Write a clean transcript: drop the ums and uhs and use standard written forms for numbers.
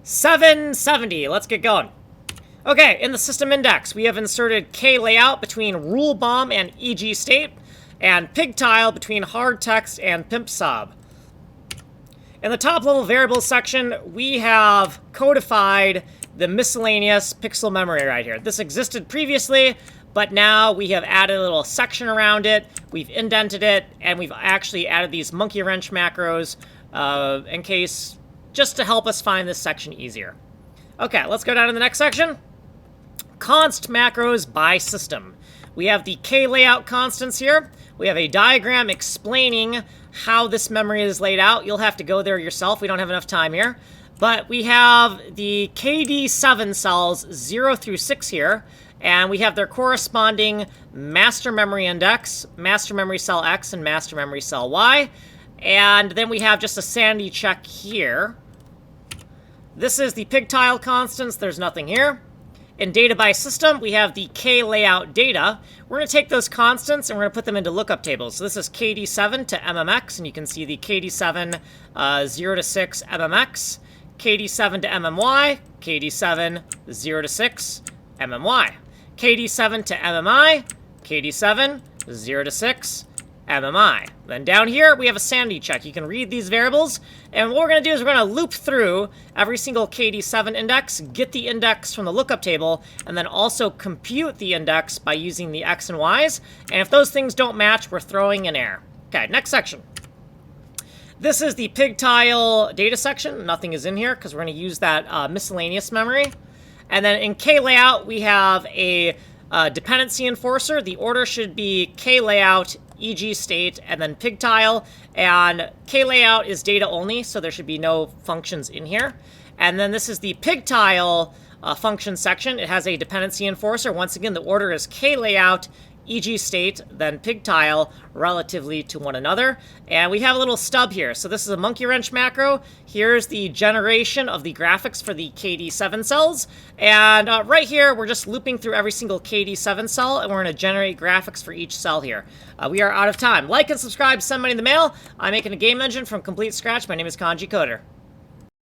770. Let's get going. Okay, in the system index, we have inserted KLAYOUT between rule bomb and EG state, and PIGTILE between hard text and PIMP In the top level variables section, we have codified the miscellaneous pixel memory right here. This existed previously, but now we have added a little section around it, we've indented it, and we've actually added these monkey wrench macros in case, just to help us find this section easier. Okay, let's go down to the next section. Const macros by system. We have the KLAYOUT constants here. We have a diagram explaining how this memory is laid out. You'll have to go there yourself. We don't have enough time here. But we have the KD7 cells 0 through 6 here, and we have their corresponding master memory index, master memory cell X, and master memory cell Y. And then we have just a sanity check here. This is the PIGTILE constants. There's nothing here. In data by system, we have the KLAYOUT data. We're going to take those constants and we're going to put them into lookup tables. So this is KD7 to MMX, and you can see the KD7 0 to 6 MMX, KD7 to MMY, KD7 0 to 6 MMY, KD7 to MMI, KD7 0 to 6 MMI. Then down here, we have a sanity check. You can read these variables, and what we're going to do is we're going to loop through every single KD7 index, get the index from the lookup table, and then also compute the index by using the X and Ys, and if those things don't match, we're throwing an error. Okay, next section. This is the PIGTILE data section. Nothing is in here because we're going to use that miscellaneous memory. And then in KLAYOUT, we have a dependency enforcer. The order should be KLAYOUT, EG state, and then PIGTILE. And KLAYOUT is data only, so there should be no functions in here. And then this is the PIGTILE function section. It has a dependency enforcer. Once again, the order is KLAYOUT, EG state, then PIGTILE relatively to one another. And we have a little stub here. So this is a monkey wrench macro. Here's the generation of the graphics for the KD7 cells. And right here, we're just looping through every single KD7 cell, and we're going to generate graphics for each cell here. We are out of time. Like and subscribe, send money in the mail. I'm making a game engine from complete scratch. My name is Kanji Coder.